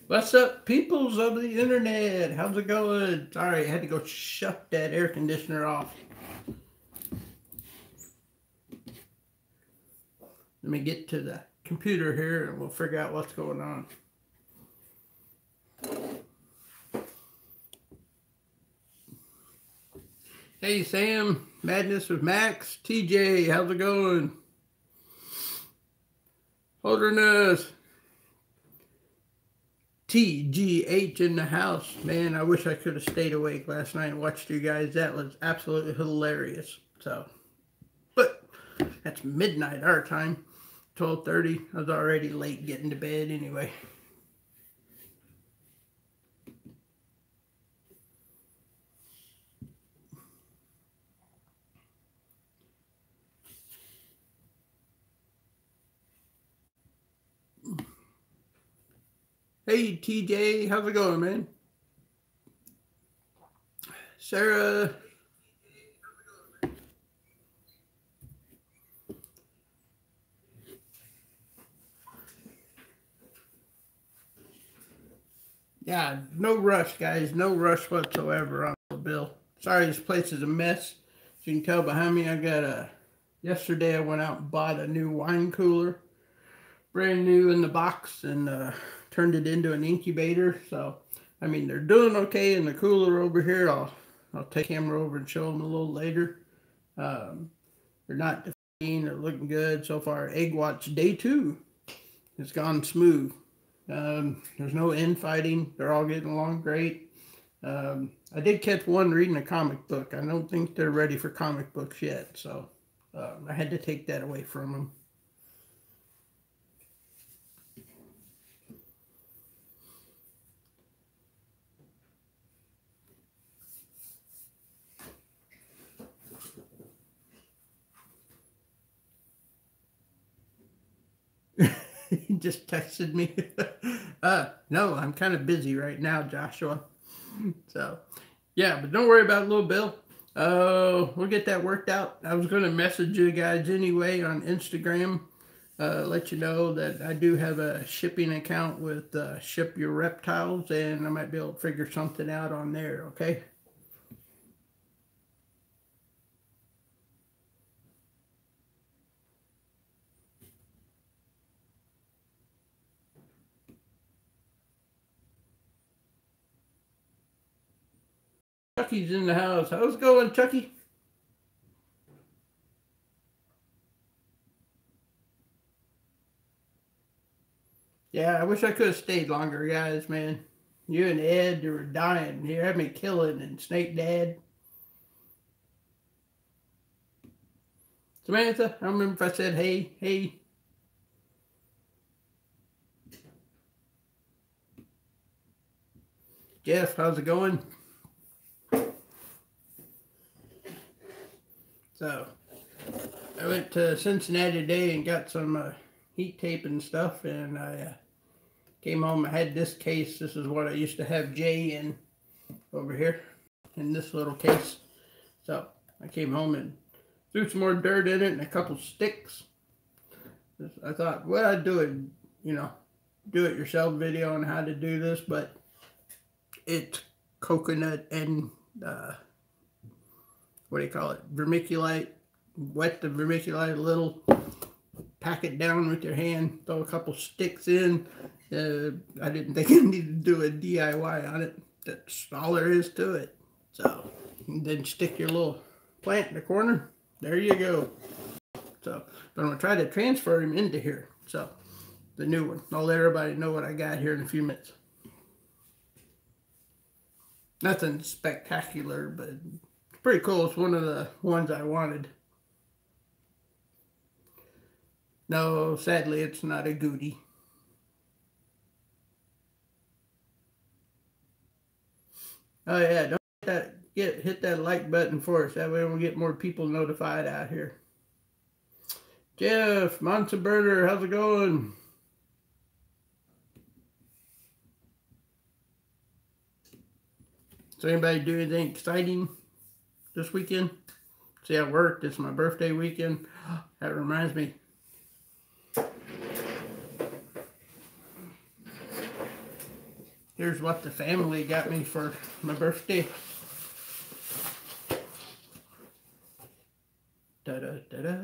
What's up, peoples of the internet? How's it going? Sorry, I had to go shut that air conditioner off. Let me get to the computer here and we'll figure out what's going on. Hey Sam, Madness with Max, TJ, how's it going? Holderness, TGH in the house. Man, I wish I could have stayed awake last night and watched you guys. That was absolutely hilarious. So, but that's midnight our time, 12:30. I was already late getting to bed anyway. Hey TJ, how's it going, man? Sarah. Yeah, no rush, guys. No rush whatsoever on the bill. Sorry, this place is a mess. As you can tell behind me, I got yesterday I went out and bought a new wine cooler. Brand new in the box, and turned it into an incubator. So, I mean, they're doing okay in the cooler over here. I'll take the camera over and show them a little later. They're not defeating. They're looking good so far. Egg watch day 2. It's gone smooth. There's no infighting. They're all getting along great. I did catch one reading a comic book. I don't think they're ready for comic books yet, so I had to take that away from them. He just texted me. No, I'm kind of busy right now, Joshua. So, yeah, but don't worry about little Bill. We'll get that worked out. I was going to message you guys anyway on Instagram. Let you know that I do have a shipping account with Ship Your Reptiles, and I might be able to figure something out on there, okay? Chucky's in the house. How's it going, Chucky? Yeah, I wish I could have stayed longer, guys, man. You and Ed, you were dying. You had me killing, and Snake Dad. Samantha, I don't remember if I said hey, hey. Jeff, how's it going? So, I went to Cincinnati today and got some heat tape and stuff, and I came home. I had this case. This is what I used to have Jay in over here in this little case. So, I came home and threw some more dirt in it and a couple sticks. I thought, well, I'd do it, you know, do it yourself video on how to do this, but it's coconut and what do you call it, vermiculite. Wet the vermiculite a little, pack it down with your hand, throw a couple sticks in. I didn't think I needed to do a DIY on it. That's all there is to it. So, and then stick your little plant in the corner. There you go. So, but I'm going to try to transfer him into here. So, the new one. I'll let everybody know what I got here in a few minutes. Nothing spectacular, but it's pretty cool. It's one of the ones I wanted. No, sadly, it's not a Goody. Oh yeah, don't hit that like button for us. That way we'll get more people notified out here. Jeff, Monster Burner, how's it going? Does anybody do anything exciting this weekend? See, I worked. It's my birthday weekend. That reminds me. Here's what the family got me for my birthday. Da-da-da-da.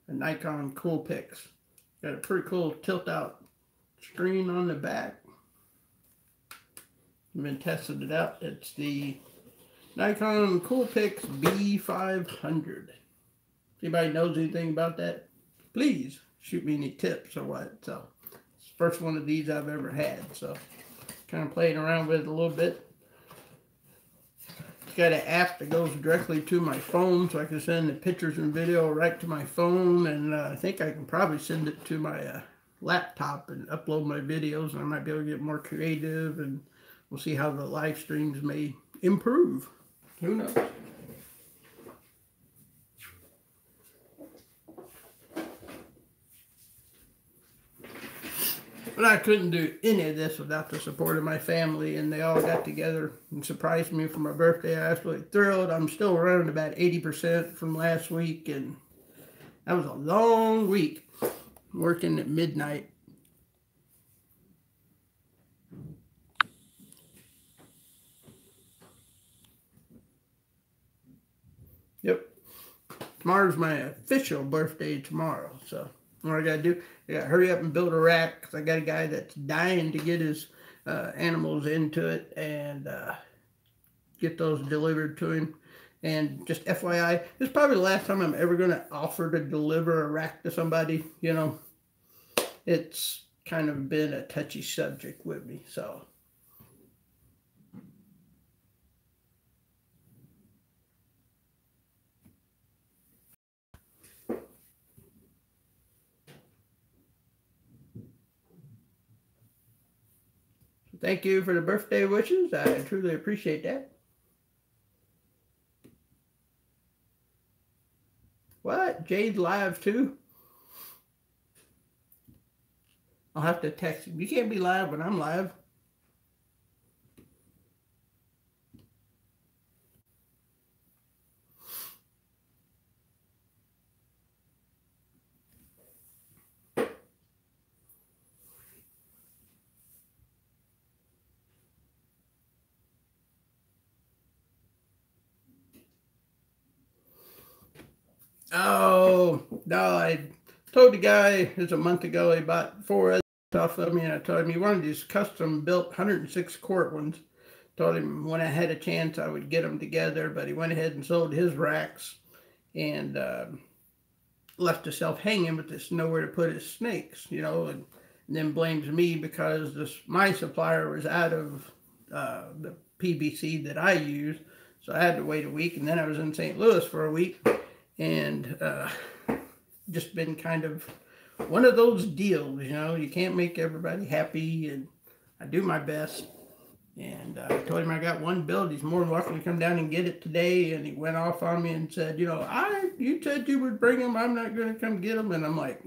A Nikon Coolpix. Got a pretty cool tilt-out screen on the back. I've been testing it out. It's the Nikon Coolpix B500. If anybody knows anything about that, please shoot me any tips or what. So, it's the first one of these I've ever had. So, kind of playing around with it a little bit. It's got an app that goes directly to my phone, so I can send the pictures and video right to my phone. And I think I can probably send it to my laptop and upload my videos. And I might be able to get more creative, and we'll see how the live streams may improve. Who knows? But I couldn't do any of this without the support of my family, and they all got together and surprised me for my birthday. I was absolutely thrilled. I'm still running about 80% from last week, and that was a long week working at midnight. Yep. Tomorrow's my official birthday tomorrow, so what I gotta do, I gotta hurry up and build a rack, because I got a guy that's dying to get his animals into it and get those delivered to him. And just FYI, this is probably the last time I'm ever gonna offer to deliver a rack to somebody. You know, it's kind of been a touchy subject with me, so. Thank you for the birthday wishes. I truly appreciate that. What? Jade's live too? I'll have to text him. You can't be live when I'm live. Oh, no, I told the guy, it was a month ago, he bought 4 other stuff of me, and I told him he wanted these custom built 106 quart ones. Told him when I had a chance I would get them together, but he went ahead and sold his racks and left himself hanging with this nowhere to put his snakes, you know, and then blames me because my supplier was out of the PVC that I use. So I had to wait a week, and then I was in St. Louis for a week. And just been kind of one of those deals, you know, you can't make everybody happy, and I do my best. And I told him I got one build. He's more than welcome to come down and get it today. And he went off on me and said, you know, you said you would bring them. I'm not going to come get them. And I'm like,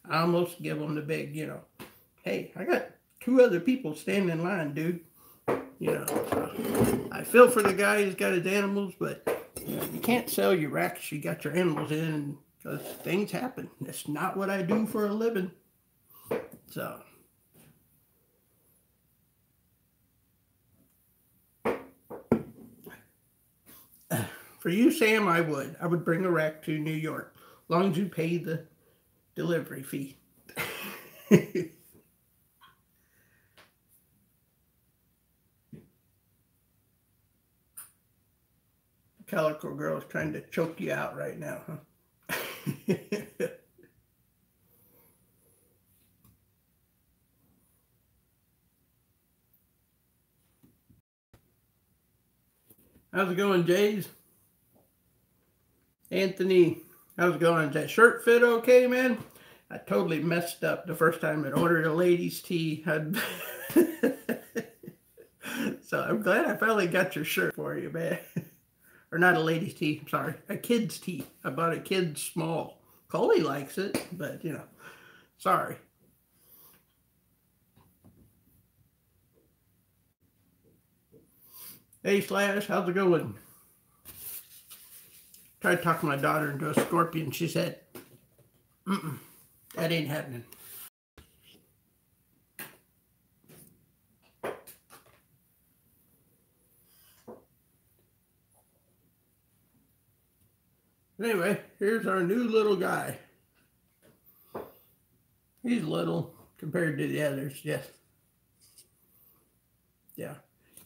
I almost give them the big, you know, hey, I got 2 other people standing in line, dude. You know, I feel for the guy who's got his animals, but you know, you can't sell your racks you got your animals in, because things happen. That's not what I do for a living. So. For you, Sam, I would bring a rack to New York, as long as you pay the delivery fee. Calico Girl is trying to choke you out right now, huh? How's it going, Jays? Anthony, how's it going? Does that shirt fit okay, man? I totally messed up the first time I ordered a ladies' tee. So I'm glad I finally got your shirt for you, man. Or not a lady's tee, I'm sorry. A kid's tee. I bought a kid's small. Coley likes it, but you know, sorry. Hey Slash, how's it going? Tried to talk my daughter into a scorpion. She said, that ain't happening. Anyway, here's our new little guy. He's little compared to the others, yes. Yeah.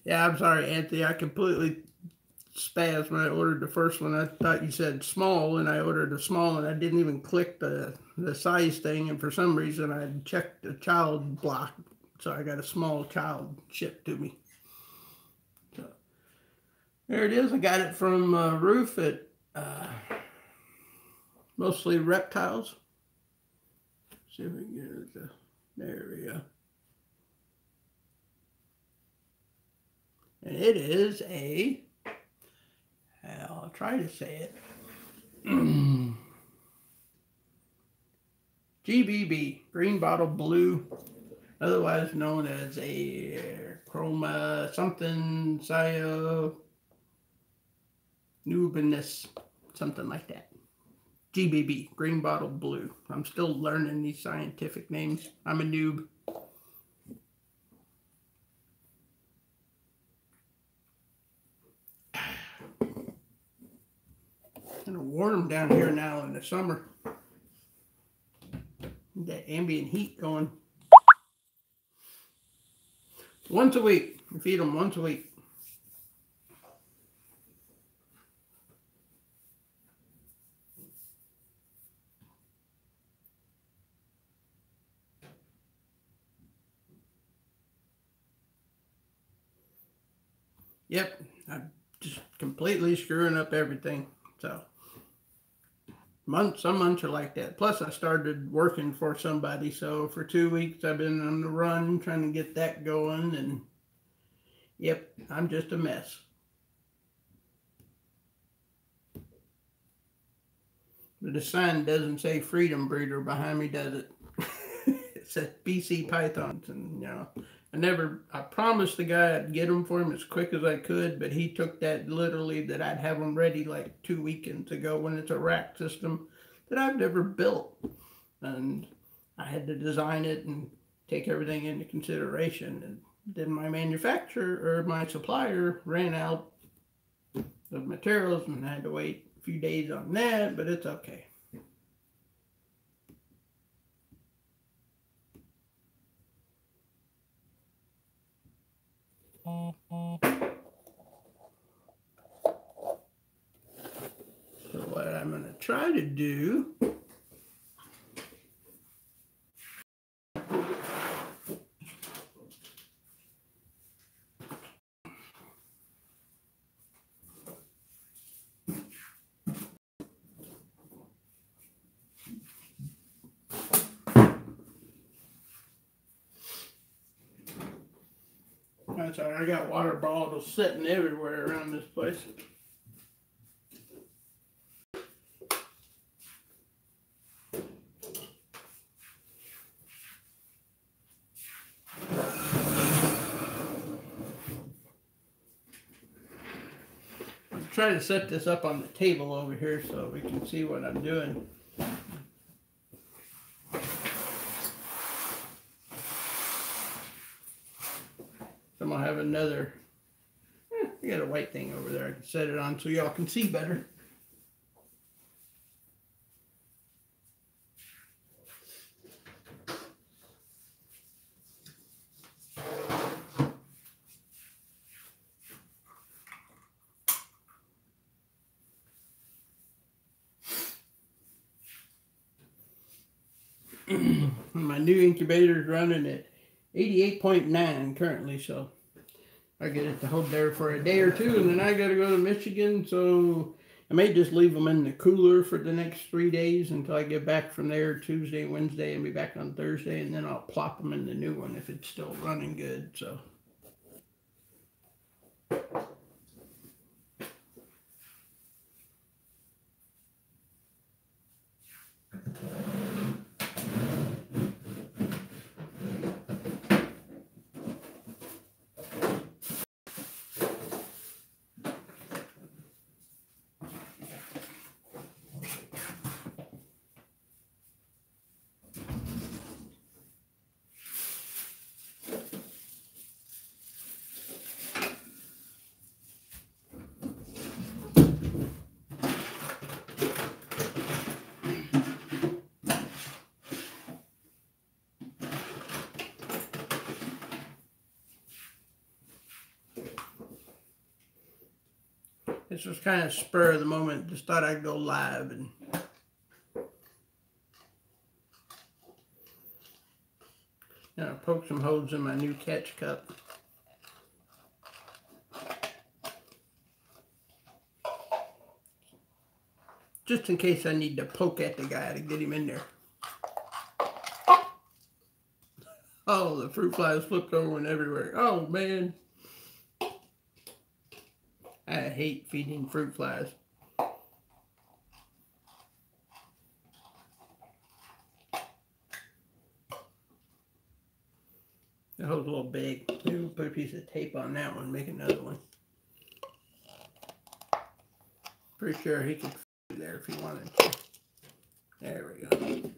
Yeah, I'm sorry, Anthony. I completely spazzed when I ordered the first one. I thought you said small, and I ordered a small, and I didn't even click the size thing, and for some reason I checked the child block, so I got a small child shipped to me. So there it is. I got it from Roof at Mostly Reptiles. See if we can get it. There we go. And it is a, I'll try to say it, GBB, green bottle blue, otherwise known as a chroma something cyanubinous, something like that. GBB, green bottle blue. I'm still learning these scientific names. I'm a noob. Kind of warm down here now in the summer. That ambient heat going. Once a week. We feed them once a week. Yep, I'm just completely screwing up everything. So some months are like that. Plus I started working for somebody, so for 2 weeks I've been on the run trying to get that going, and yep, I'm just a mess. But the sign doesn't say Freedom Breeder behind me, does it? It says BC Pythons, and you know, I promised the guy I'd get them for him as quick as I could, but he took that literally, that I'd have them ready like 2 weekends ago, when it's a rack system that I've never built. And I had to design it and take everything into consideration. And then my manufacturer, or my supplier, ran out of materials, and I had to wait a few days on that, but it's okay. So what I'm going to try to do that's all right. I got water bottles sitting everywhere around this place. I'm trying to set this up on the table over here so we can see what I'm doing. I'm gonna have another, I got a white thing over there I can set it on so y'all can see better. My new incubator is running at 88.9 currently, so I get it to hold there for a day or two, and then I got to go to Michigan, so I may just leave them in the cooler for the next 3 days until I get back from there Tuesday, Wednesday, and be back on Thursday, and then I'll plop them in the new one if it's still running good. So This was kind of spur of the moment. Just thought I'd go live and poke some holes in my new catch cup. Just in case I need to poke at the guy to get him in there. Oh, the fruit flies flipped over and everywhere. Oh, man. I hate feeding fruit flies. That hole's a little big. Maybe we'll put a piece of tape on that one and make another one. Pretty sure he could fit there if he wanted to. There we go.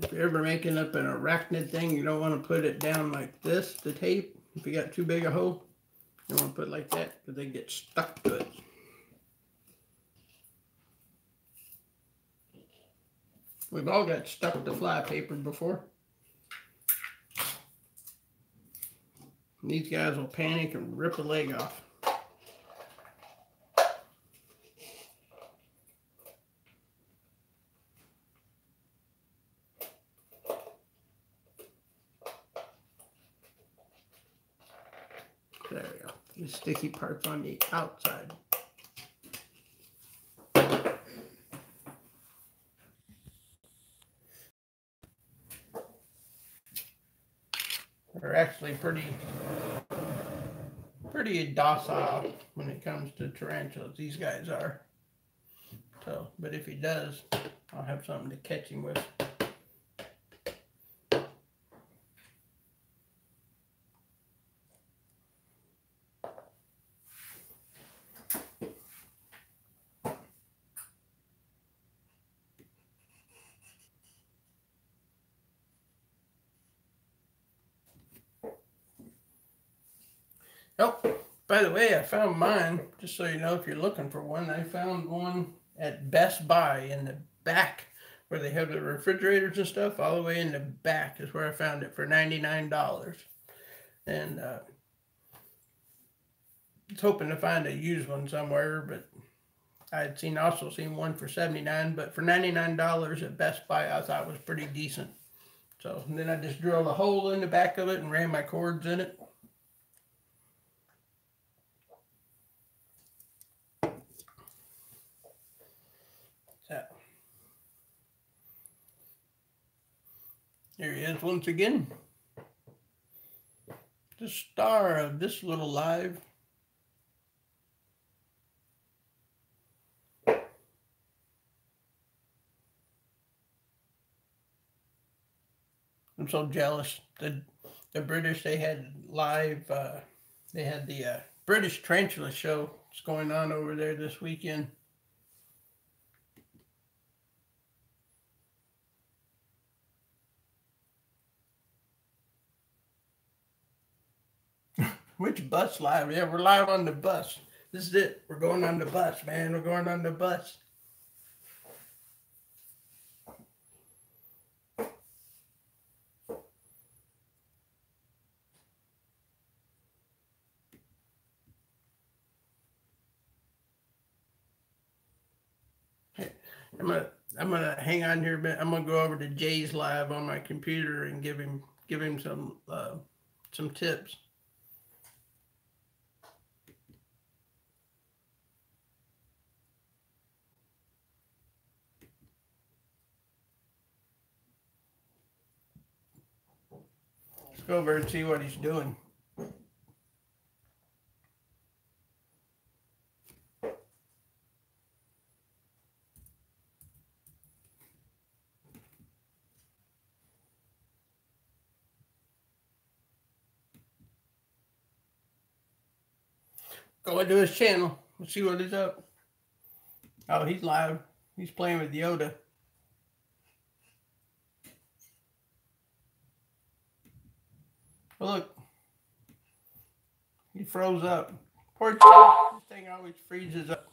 If you're ever making up an arachnid thing, you don't want to put it down like this, the tape. If you got too big a hole, you want to put it like that because they get stuck to it. We've all got stuck to fly paper before. And these guys will panic and rip a leg off. There we go. The sticky part's on the outside. They're actually pretty docile when it comes to tarantulas. These guys are. So, but if he does, I'll have something to catch him with. Oh, by the way, I found mine, just so you know if you're looking for one. I found one at Best Buy in the back where they have the refrigerators and stuff. All the way in the back is where I found it for $99. And I was hoping to find a used one somewhere, but I had also seen one for $79. But for $99 at Best Buy, I thought was pretty decent. So then I just drilled a hole in the back of it and ran my cords in it. There he is once again. The star of this little live. I'm so jealous. The British, they had live, they had the British Tarantula show. It's going on over there this weekend. Which bus live? Yeah, we're live on the bus. This is it. We're going on the bus, man. We're going on the bus. Hey, I'm gonna hang on here a bit. I'm gonna go over to Jay's live on my computer and give him some tips. Go over and see what he's doing. Go into his channel. Let's see what he's up. Oh, he's live. He's playing with Yoda. Oh, look. He froze up. Poor thing. This thing always freezes up.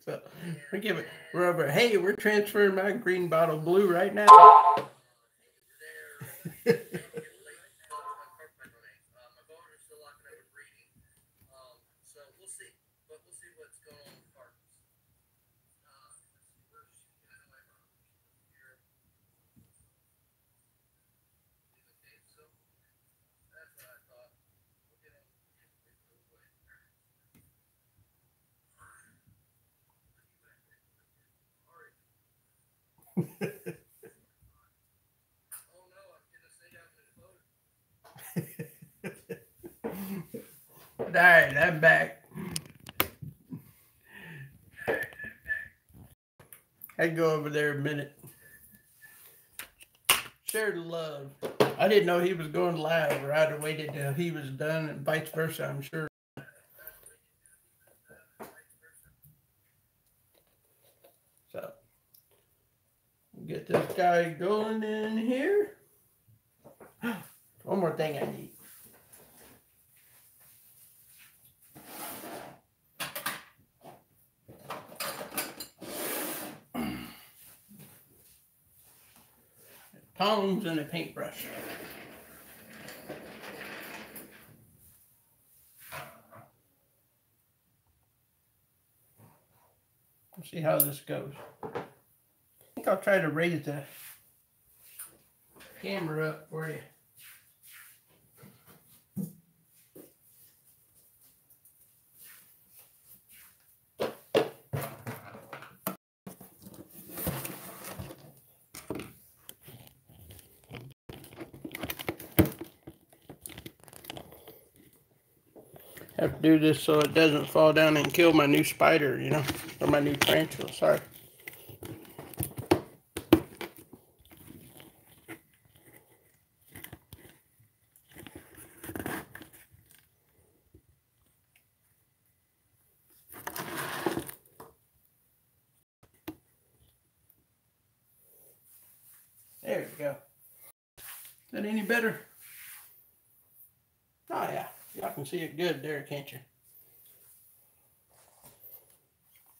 So we're over. Hey, we're transferring my green bottle blue right now. All right, I'm back. I'd go over there a minute. Share the love. I didn't know he was going live, or I'd have waited till he was done, and vice versa, I'm sure. So, get this guy going in here. One more thing I need. Tongs and a paintbrush. We'll see how this goes. I think I'll try to raise the camera up for you. Have to do this so it doesn't fall down and kill my new spider, you know, or my new tarantula, sorry. There we go. Is that any better? Oh yeah, y'all can see it good there, can't you?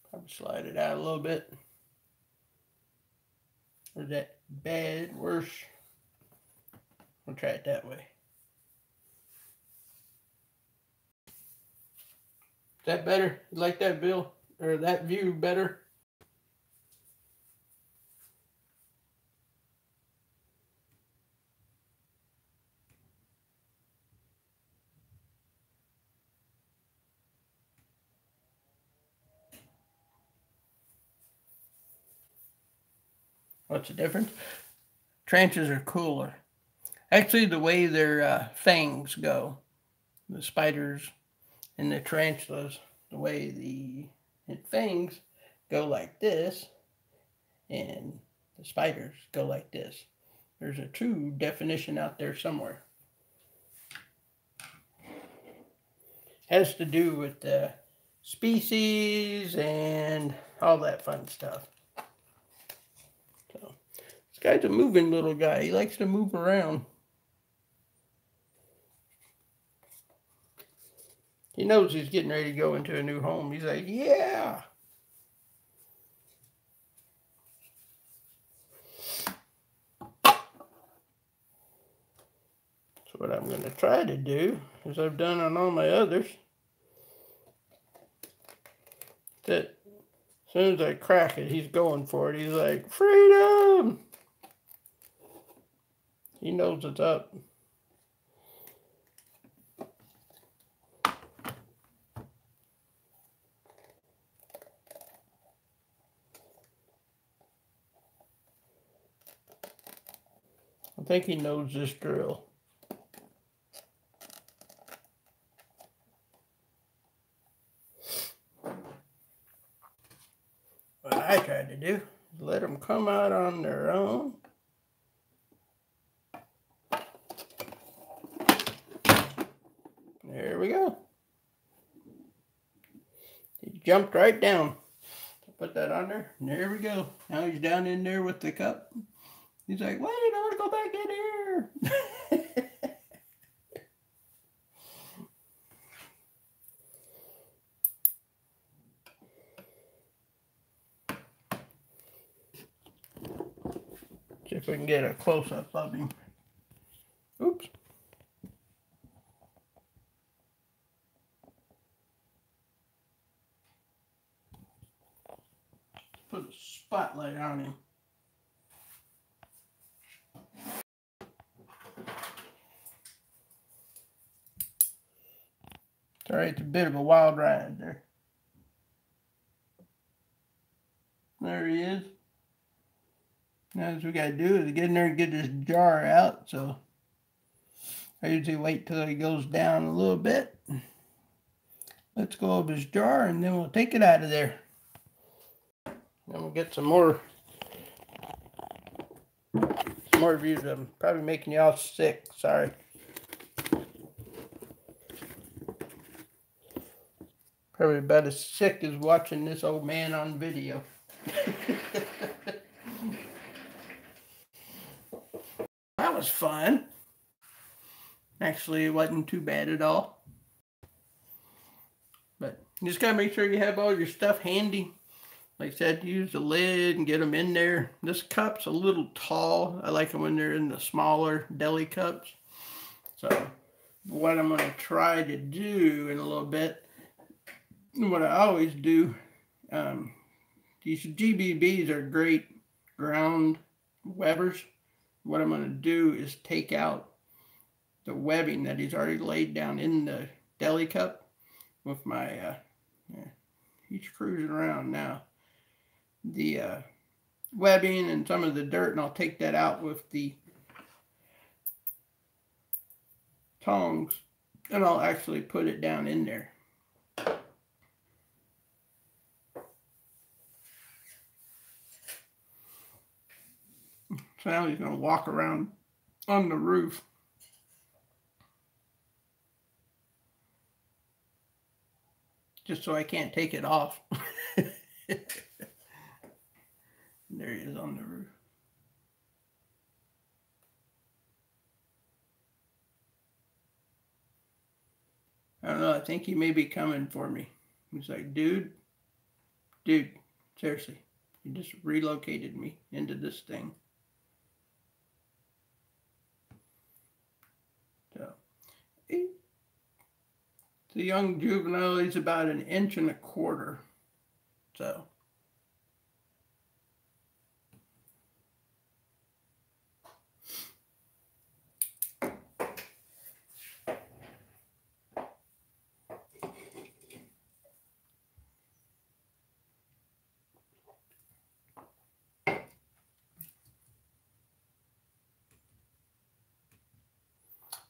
Probably slide it out a little bit. Or is that bad? Worse? We'll try it that way. Is that better? You like that, Bill? Or that view better? What's the difference? Tarantulas are cooler. Actually, the way their fangs go, the spiders and the tarantulas, the way the fangs go like this, and the spiders go like this. There's a true definition out there somewhere. Has to do with the species and all that fun stuff. So, this guy's a moving little guy. He likes to move around. He knows he's getting ready to go into a new home. He's like, yeah. So what I'm going to try to do, as I've done on all my others, that as soon as I crack it, he's going for it. He's like, freedom! He knows it's up. I think he knows this drill. What I tried to do is let them come out on their own. There we go. He jumped right down. Put that on there. And there we go. Now he's down in there with the cup. He's like, wait, I want to go back in here. See if we can get a close-up of him. Oops. Put a spotlight on him. All right, it's a bit of a wild ride there. There he is. Now what we gotta do is get in there and get this jar out. So I usually wait till he goes down a little bit. Let's go over his jar and then we'll take it out of there. Then we'll get some more views. I'm probably making y'all sick. Sorry. Probably about as sick as watching this old man on video. That was fun. Actually, it wasn't too bad at all. But you just gotta make sure you have all your stuff handy. Like I said, use the lid and get them in there. This cup's a little tall. I like them when they're in the smaller deli cups. So what I'm gonna try to do in a little bit, what I always do, these GBBs are great ground webbers. What I'm going to do is take out the webbing that he's already laid down in the deli cup with my, he's cruising around now, the webbing and some of the dirt, and I'll take that out with the tongs, and I'll actually put it down in there. So now he's going to walk around on the roof. Just so I can't take it off. There he is on the roof. I don't know, I think he may be coming for me. He's like, dude, seriously, you just relocated me into this thing. So, the young juvenile, he's about 1.25 inches. So,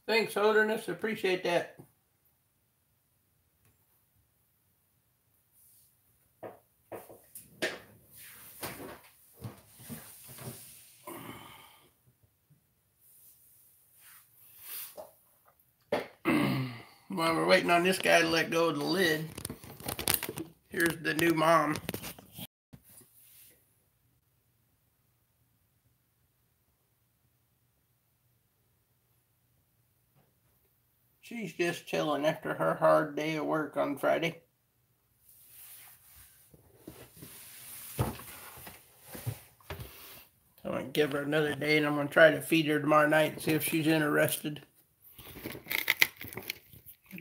thanks, Holderness. Appreciate that. While we're waiting on this guy to let go of the lid, here's the new mom. She's just chilling after her hard day of work on Friday. I'm going to give her another day, and I'm going to try to feed her tomorrow night and see if she's interested.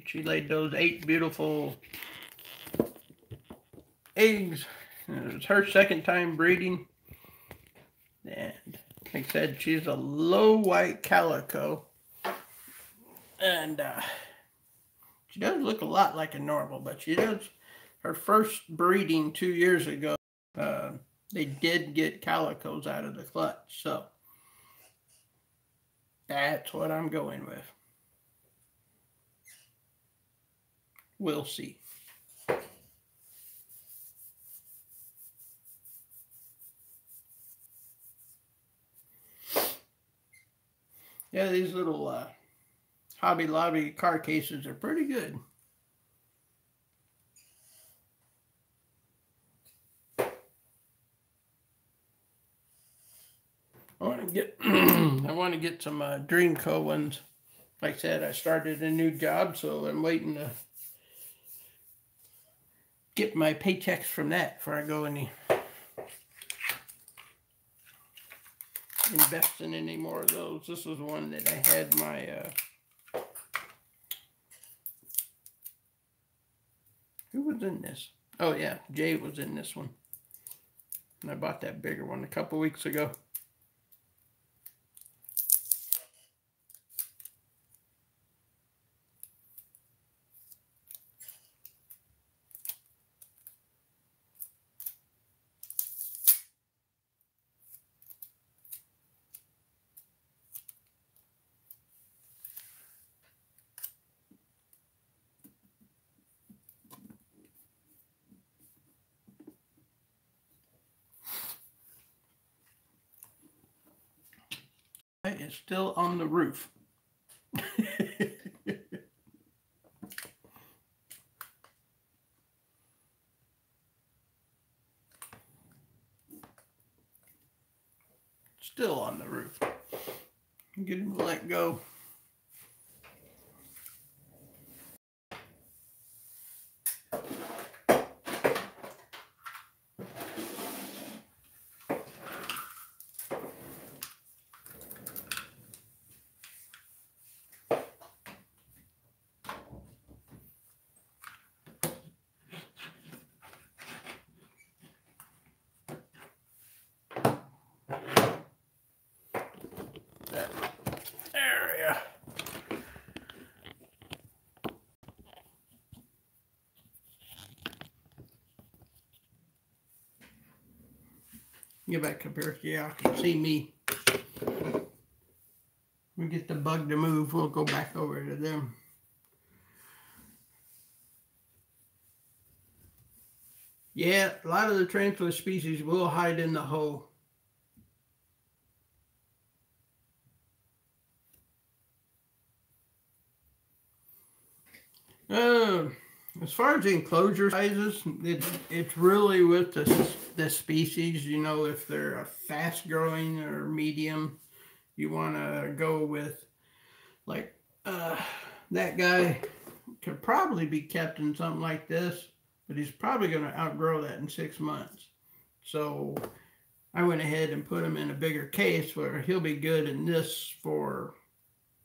She laid those 8 beautiful eggs. It was her second time breeding. And like I said, she's a low white calico. And she does look a lot like a normal, but she does. Her first breeding 2 years ago, they did get calicos out of the clutch. So that's what I'm going with. We'll see. Yeah, these little Hobby Lobby car cases are pretty good. I want to get I want to get some Dreamco ones. Like I said, I started a new job, so I'm waiting to get my paychecks from that before I go any invest in any more of those. This was one that I had my who was in this? Oh yeah, Jay was in this one. And I bought that bigger one a couple weeks ago. It's still on the roof. Still on the roof. Get him to let go. That area. Get back up here. Yeah, I can see me. We get the bug to move. We'll go back over to them. Yeah, a lot of the tarantula species will hide in the hole. As far as the enclosure sizes, it's really with the species. You know, if they're a fast growing or medium, you want to go with like that guy could probably be kept in something like this, but he's probably going to outgrow that in 6 months. So I went ahead and put him in a bigger case where he'll be good in this for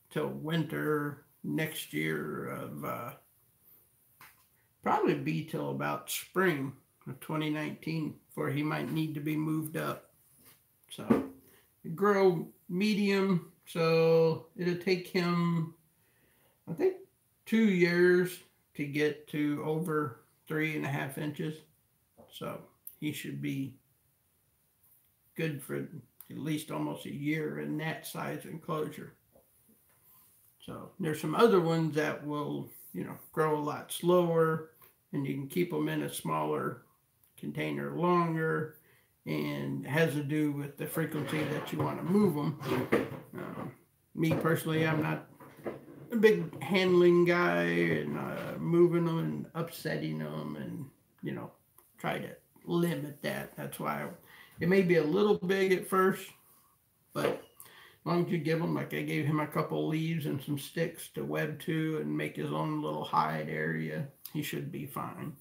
till winter next year of probably be till about spring of 2019 before he might need to be moved up. So grow medium, so it'll take him, I think, 2 years to get to over 3.5 inches. So he should be good for at least almost a year in that size enclosure. So there's some other ones that will, you know, grow a lot slower, and you can keep them in a smaller container longer, and has to do with the frequency that you want to move them. Me personally, I'm not a big handling guy and moving them and upsetting them, and you know, try to limit that. That's why it may be a little big at first, but as long as you give him, like I gave him a couple leaves and some sticks to web to and make his own little hide area, he should be fine.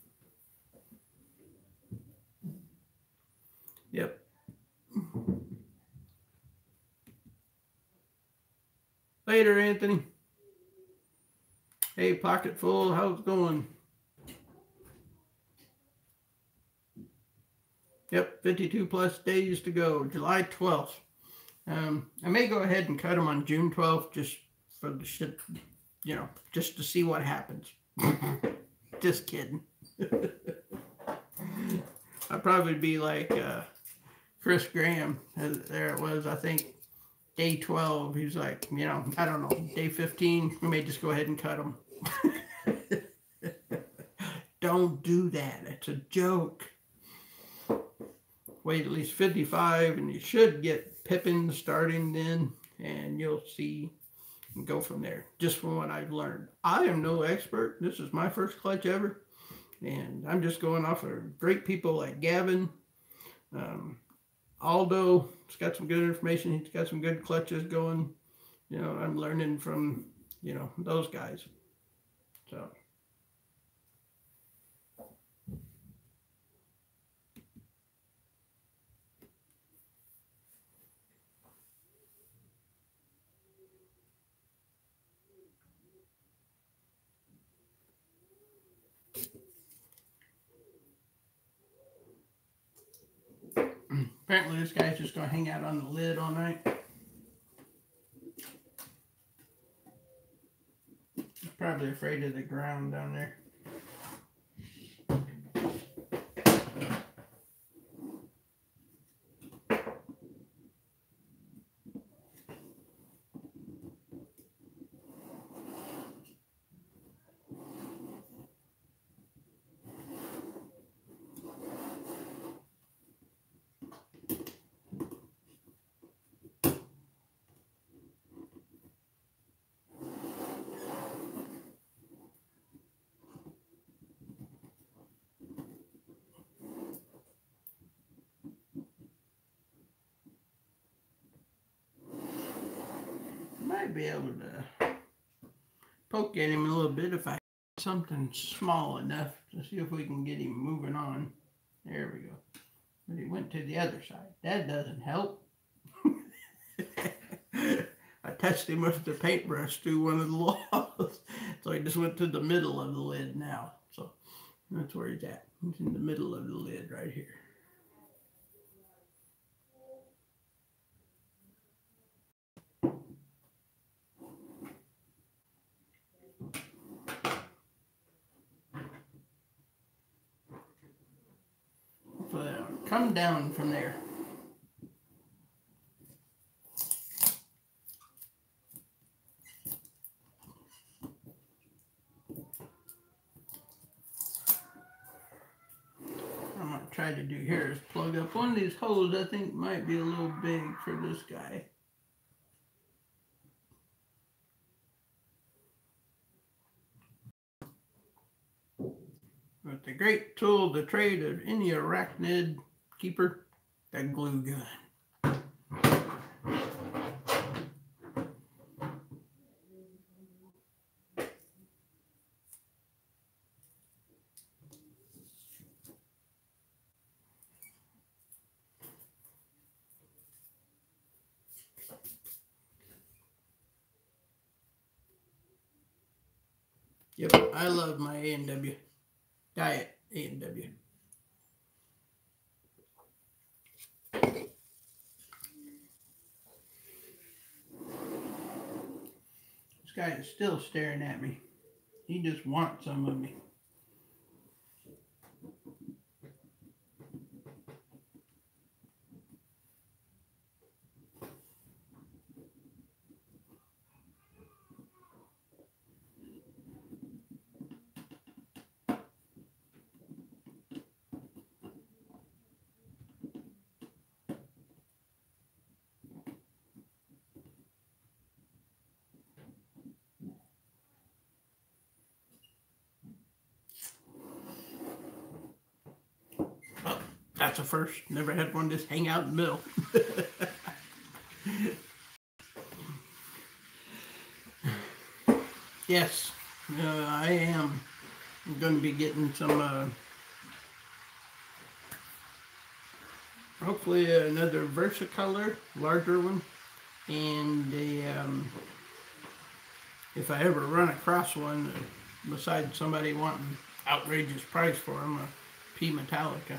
Yep. Later, Anthony. Hey, pocket full, how's it going? Yep, 52 plus days to go, July 12th. I may go ahead and cut them on June 12th just for the shit, you know, just to see what happens. Just kidding. I'd probably be like Chris Graham. There it was, I think, day 12. He's like, you know, I don't know, day 15, we may just go ahead and cut them. Don't do that. It's a joke. Wait at least 55, and you should get pippins starting then, and you'll see and go from there, just from what I've learned. I am no expert. This is my first clutch ever, and I'm just going off of great people like Gavin. Aldo, it's got some good information. He's got some good clutches going. You know, I'm learning from, you know, those guys. So. Apparently this guy's just going to hang out on the lid all night. He's probably afraid of the ground down there. Might be able to poke at him a little bit if I get something small enough to see if we can get him moving on. There we go. But he went to the other side. That doesn't help. I touched him with the paintbrush through one of the walls. So he just went to the middle of the lid now. So that's where he's at. He's in the middle of the lid right here. Come down from there. I'm going to try to do here is plug up one of these holes I think might be a little big for this guy. But the great tool of the trade of any arachnid keeper, that glue gun. Yep, I love my A&W. Diet A&W. This guy is still staring at me. He just wants some of me. That's a first. Never had one just hang out in the middle. Yes, I am going to be getting some, hopefully another Versacolor, larger one. And if I ever run across one, besides somebody wanting outrageous price for them, a P Metallica.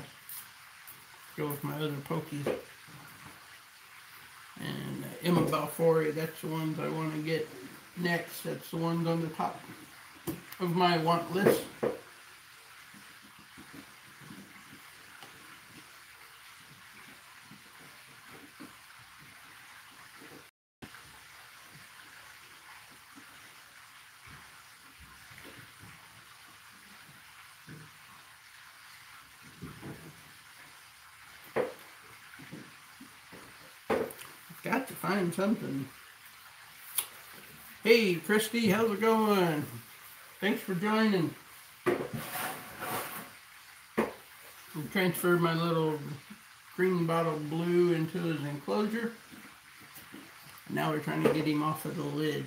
Go with my other pokies. And Emma Balfouri, that's the ones I want to get next. That's the ones on the top of my want list. Got to find something. Hey, Christy, how's it going? Thanks for joining. I transferred my little green bottle blue into his enclosure. Now we're trying to get him off of the lid.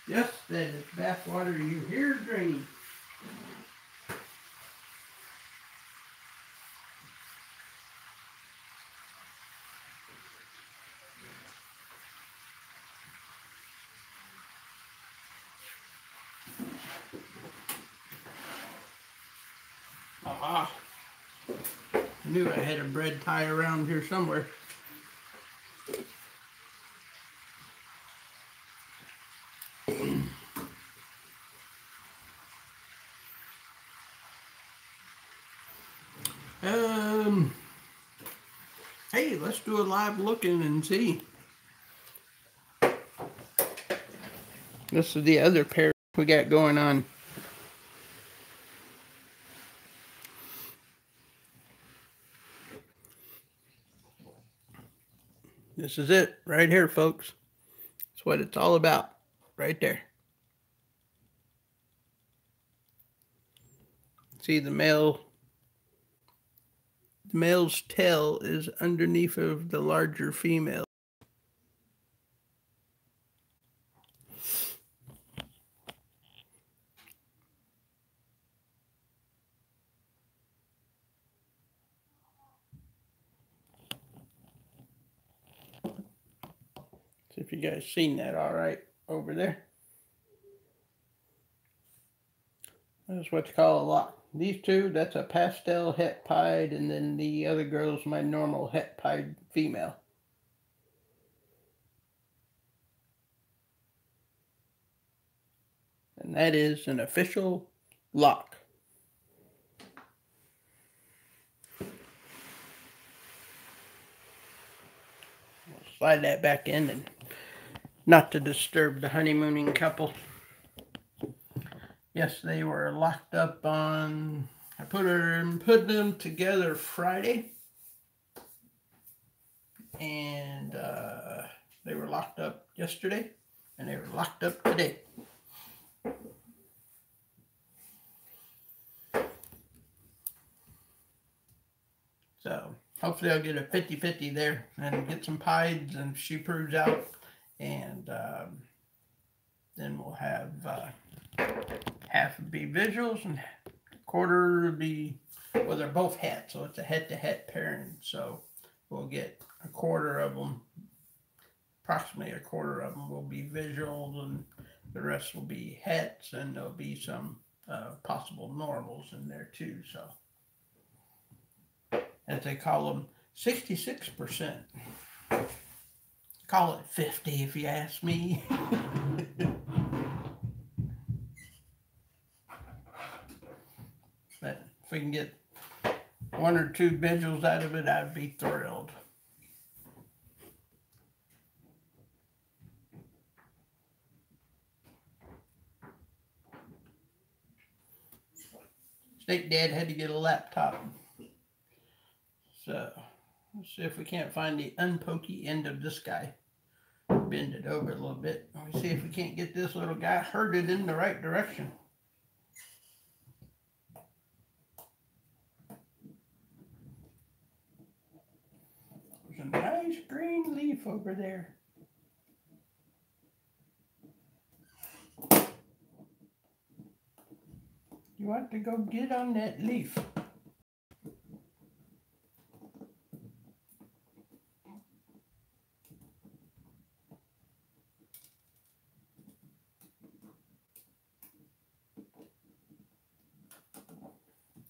Yes, that is bathwater you hear draining. Ah, I knew I had a bread tie around here somewhere. Hey, let's do a live looking and see. This is the other pair we got going on. This is it right here, folks. That's what it's all about right there. See, the male's tail is underneath of the larger female. See if you guys seen that all right over there. That's what you call a lock. These two, that's a pastel het pied, and then the other girl's my normal het pied female. And that is an official lock. We'll slide that back in, and not to disturb the honeymooning couple. Yes, they were locked up on, I put them together Friday, and they were locked up yesterday, and they were locked up today. So hopefully I'll get a 50-50 there and get some pieds, and if she proves out, and then we'll have half would be visuals and quarter would be, well, they're both het, so it's a het-to-het pairing. So we'll get a quarter of them, approximately a quarter of them will be visuals, and the rest will be hets, and there'll be some possible normals in there too. So, as they call them, 66%. Call it 50 if you ask me. But if we can get one or two visuals out of it, I'd be thrilled. Snake Dad had to get a laptop. So let's see if we can't find the unpokey end of this guy. Bend it over a little bit. Let me see if we can't get this little guy herded in the right direction. There's a nice green leaf over there. You want to go get on that leaf.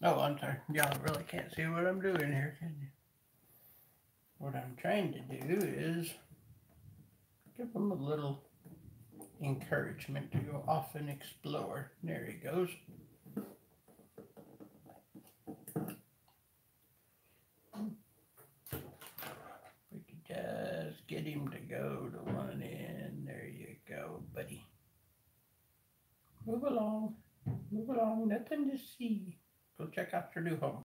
Oh, I'm sorry. Y'all really can't see what I'm doing here, can you? What I'm trying to do is give them a little encouragement to go off and explore. There he goes. get him to go to one end. There you go, buddy. Move along. Move along. Nothing to see. Go check out your new home.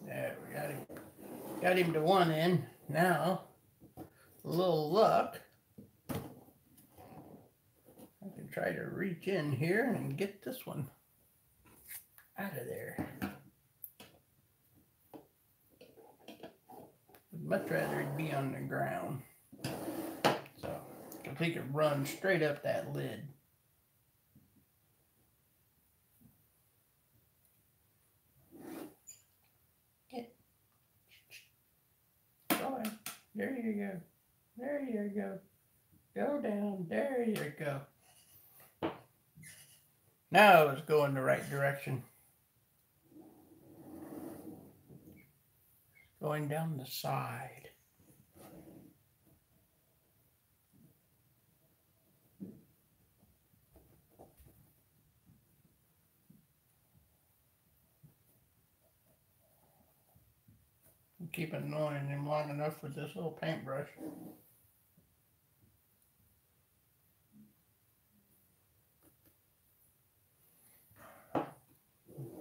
There, we got him. Got him to one end. Now, a little luck. I can try to reach in here and get this one out of there. I'd much rather it be on the ground. So, because he could run straight up that lid. There you go. There you go. Go down. There you go. Now it's going the right direction. Going down the side. Keep annoying him long enough with this little paintbrush.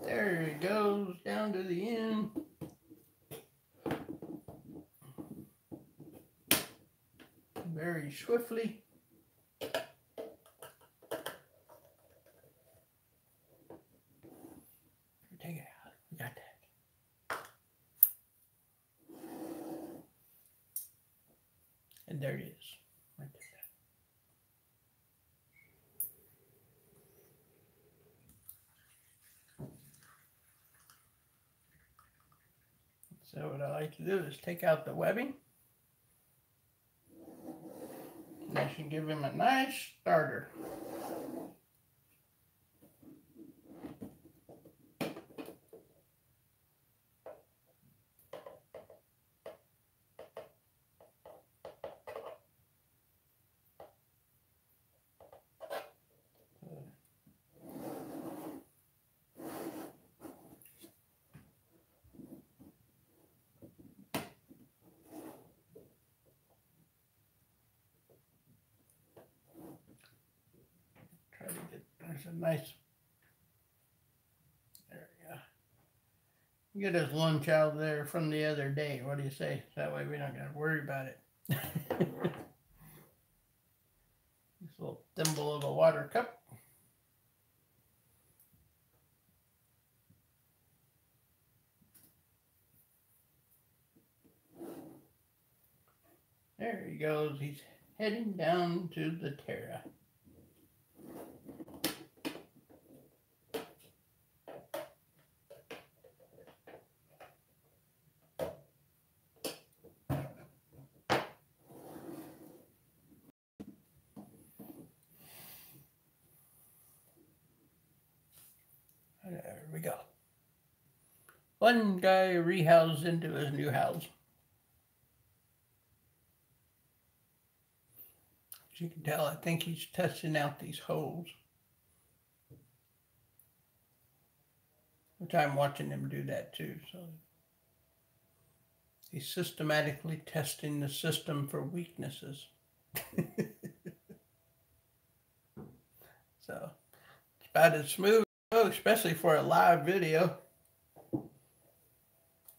There he goes down to the end. Very swiftly. Take it out. We got that. And there it is, right there. So what I like to do is take out the webbing. And I should give him a nice starter. There's a nice, there we go. Get his lunch out there from the other day. What do you say? That way we don't got to worry about it. This little thimble of a water cup. There he goes. He's heading down to the Terra. There we go. One guy rehoused into his new house. As you can tell, I think he's testing out these holes. Which I'm watching him do that too. So he's systematically testing the system for weaknesses. So it's about as smooth, especially for a live video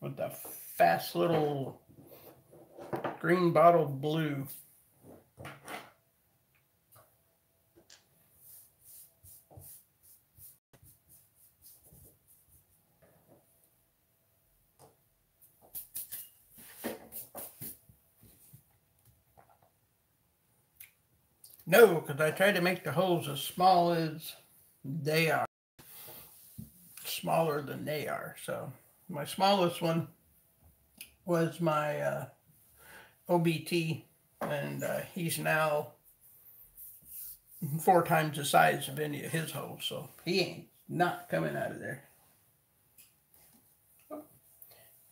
with the fast little green bottle blue. No, because I try to make the holes as small as they are. Smaller than they are. So my smallest one was my OBT, and he's now 4 times the size of any of his holes. So he ain't not coming out of there.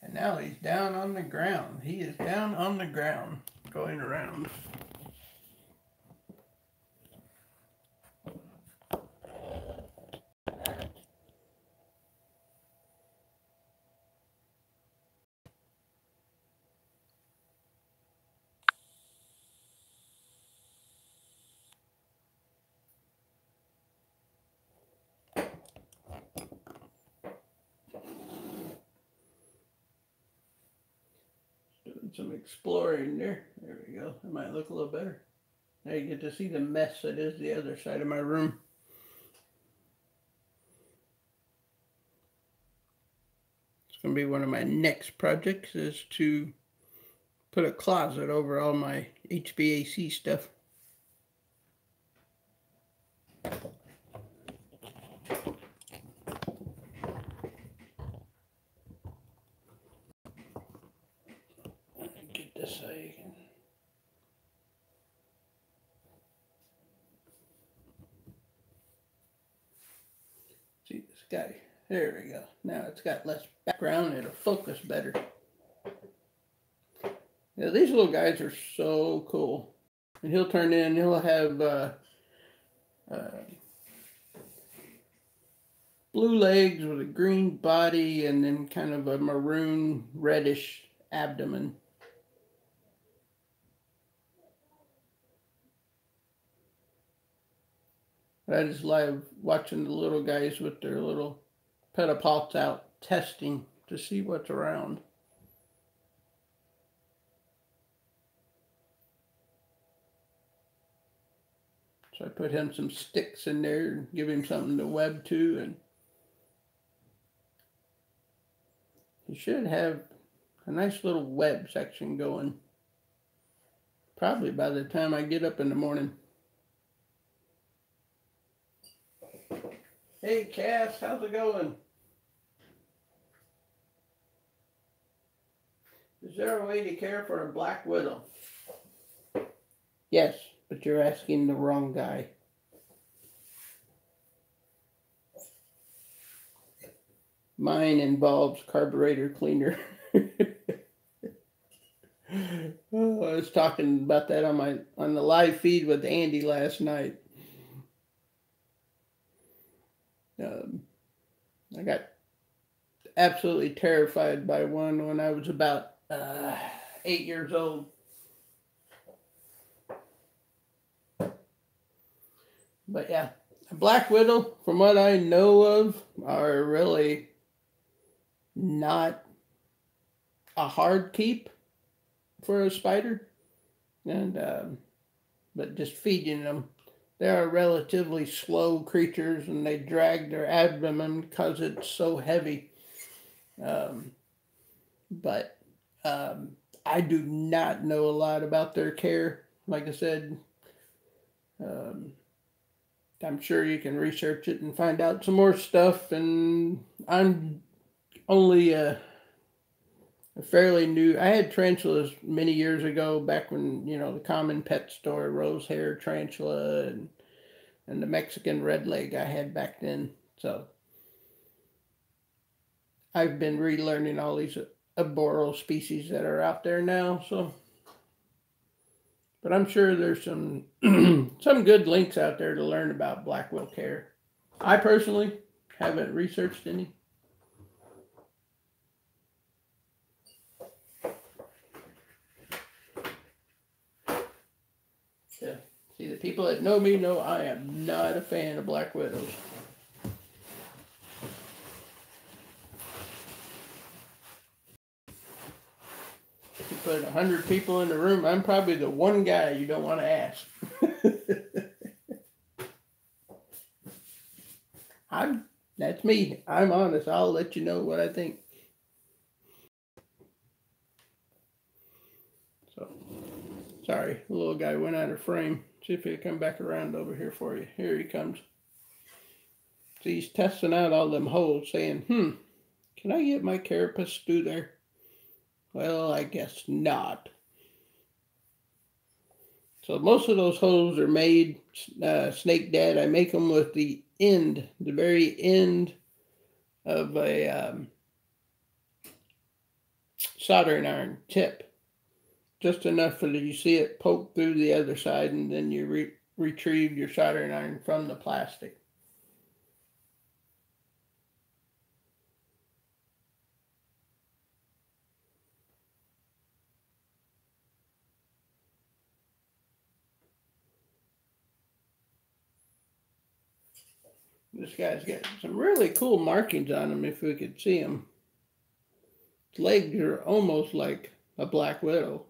And now he's down on the ground. He is down on the ground going around. some exploring there. There we go. That might look a little better. Now you get to see the mess that is the other side of my room. It's going to be one of my next projects is to put a closet over all my HVAC stuff. Get this so you can see this guy. There we go. Now it's got less background. It'll focus better. Yeah, these little guys are so cool. And he'll turn in, he'll have blue legs with a green body and then kind of a maroon reddish abdomen. But I just love watching the little guys with their little pedipalps out testing to see what's around. So I put him some sticks in there and give him something to web to, and he should have a nice little web section going probably by the time I get up in the morning. Hey Cass, how's it going? Is there a way to care for a black widow? Yes, but you're asking the wrong guy. Mine involves carburetor cleaner. Oh, I was talking about that on the live feed with Andy last night. I got absolutely terrified by one when I was about 8 years old. But yeah, a black widow, from what I know of, are really not a hard keep for a spider, and but just feeding them. They are relatively slow creatures, and they drag their abdomen because it's so heavy. But I do not know a lot about their care. Like I said, I'm sure you can research it and find out some more stuff. And I'm only a fairly new. I had tarantulas many years ago, back when, you know, the common pet store, rose hair tarantula and the Mexican redleg I had back then. So I've been relearning all these arboreal species that are out there now. So, but I'm sure there's some some good links out there to learn about black widow care. I personally haven't researched any. Yeah. See, the people that know me know I am not a fan of black widows. If you put 100 people in the room, I'm probably the one guy you don't want to ask. That's me. I'm honest. I'll let you know what I think. So, sorry, the little guy went out of frame. See if he'll come back around over here for you. Here he comes. See, he's testing out all them holes, saying, can I get my carapace through there? Well, I guess not. So most of those holes are made, Snake Dad, I make them with the very end of a soldering iron tip. Just enough so that you see it poke through the other side, and then you retrieve your soldering iron from the plastic. This guy's got some really cool markings on him, if we could see them. His legs are almost like a black widow.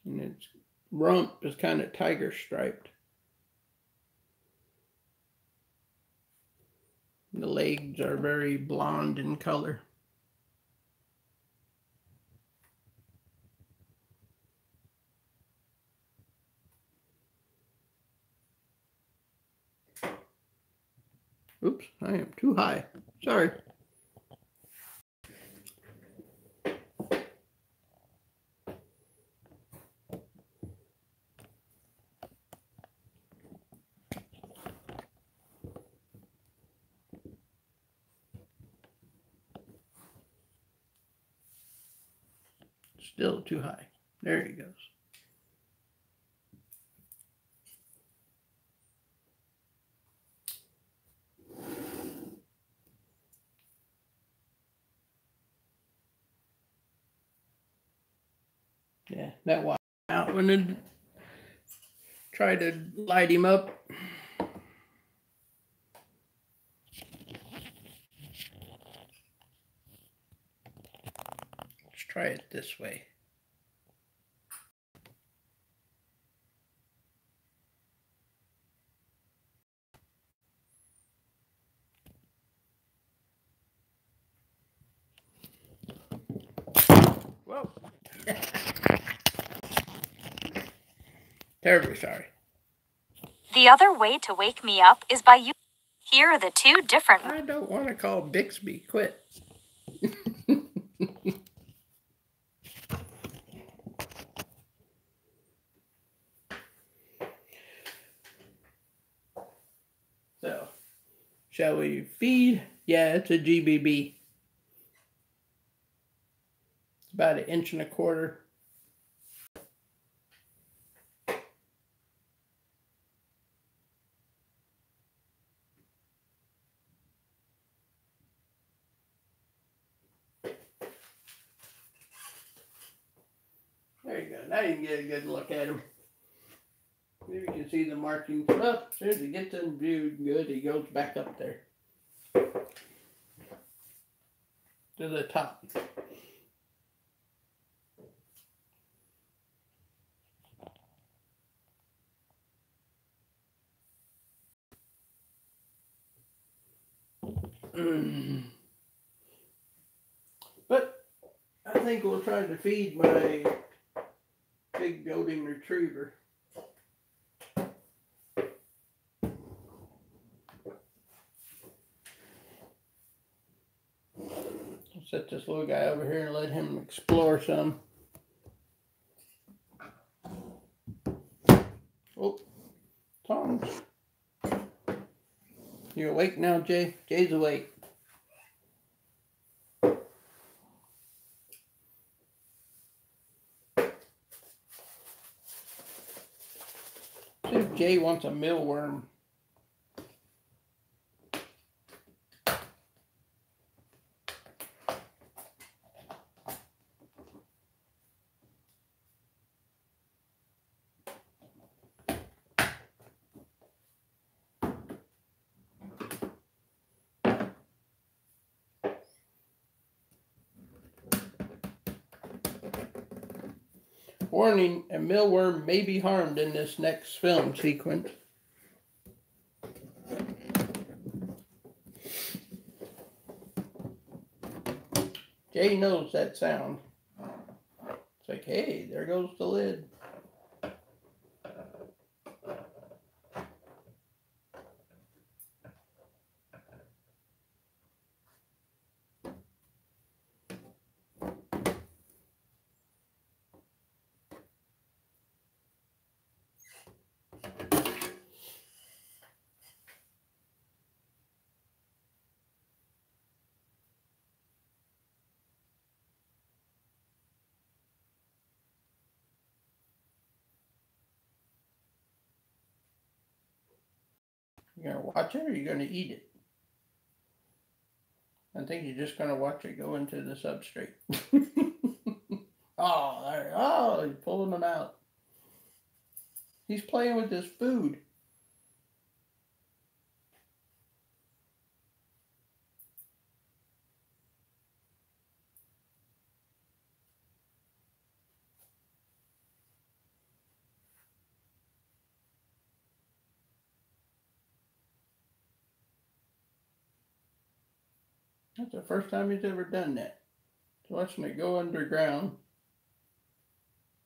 And its rump is kind of tiger striped. The legs are very blonde in color. Oops, I am too high. Sorry. Still too high. There he goes. Yeah, that wide out when it try to light him up. Let's try it this way. Whoa. Terribly sorry. The other way to wake me up is by you. Here are the two different. I don't want to call Bixby. Quit. So, shall we feed? Yeah, it's a GBB. It's about 1.25 inches. There you go. Now you can get a good look at him. Maybe you can see the markings. Well, as soon as he gets in view good, he goes back up there. To the top. But I think we'll try to feed my big golden retriever. I'll set this little guy over here and let him explore some. Oh, tongs. You awake now, Jay? Jay's awake. See if Jay wants a mealworm. Warning, a mealworm may be harmed in this next film sequence. Jay knows that sound. It's like, hey, there goes the lid. You gonna watch it or you gonna eat it? I think you're just gonna watch it go into the substrate. Oh, there, oh, he's pulling them out. He's playing with this food. That's the first time he's ever done that. So watching it go underground.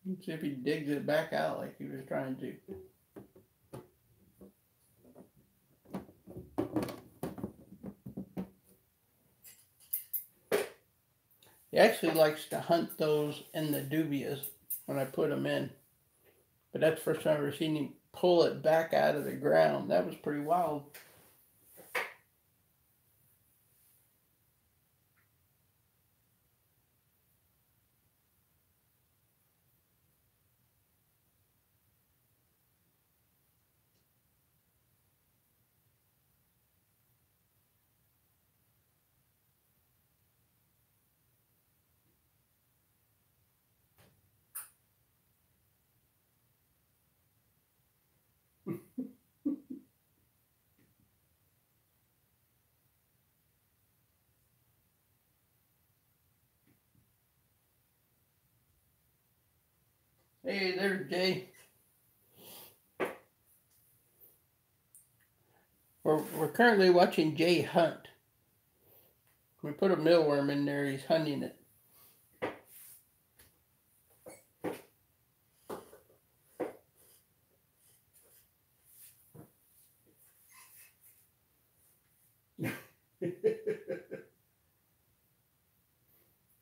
Let's see if he digs it back out like he was trying to. He actually likes to hunt those in the dubias when I put them in. But that's the first time I've ever seen him pull it back out of the ground. That was pretty wild. Hey, there's Jay. We're currently watching Jay hunt. We put a mealworm in there, he's hunting it.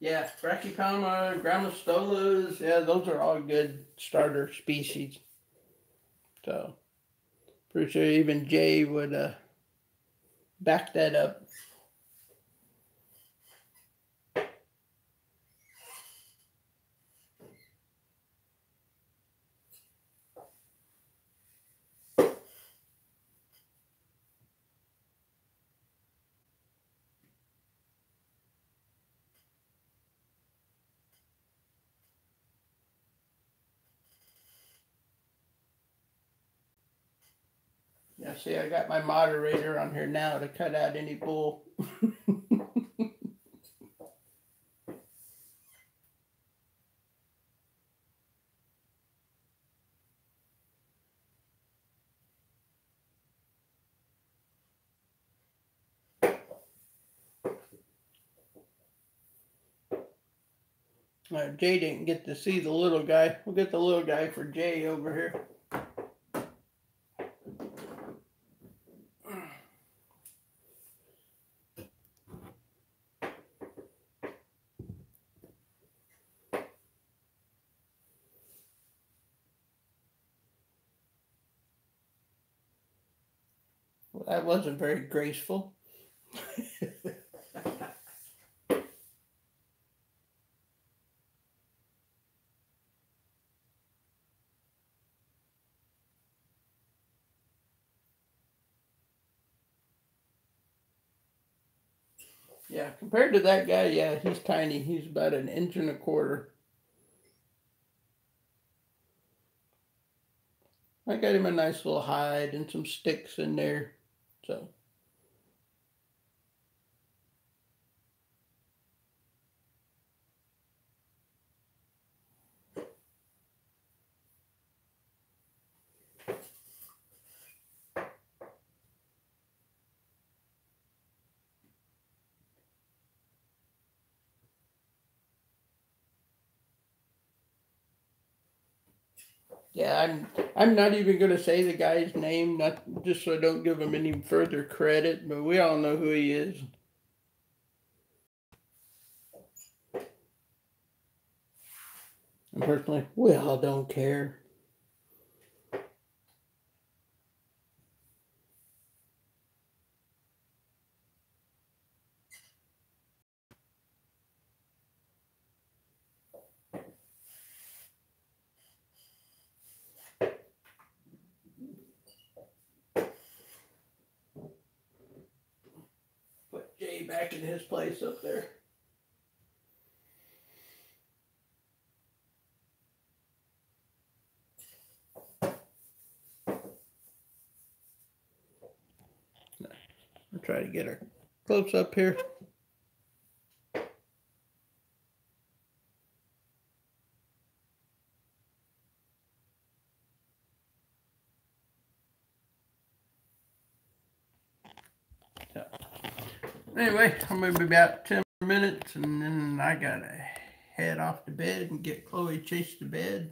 Yeah, Brachypelma, Grammostolas, yeah, those are all good starter species. So, pretty sure even Jay would back that up. Yeah, see, I got my moderator on here now to cut out any bull. Jay didn't get to see the little guy. We'll get the little guy for Jay over here. Well, that wasn't very graceful. Yeah, compared to that guy, yeah, he's tiny. He's about 1.25 inches. I got him a nice little hide and some sticks in there. So, yeah, I'm not even gonna say the guy's name, not just so I don't give him any further credit, but we all know who he is. And personally, we all don't care. Put Jay back in his place up there. I'll try to get her close up here. Anyway, I'm going to be about 10 minutes, and then I got to head off to bed and get Chloe chased to bed.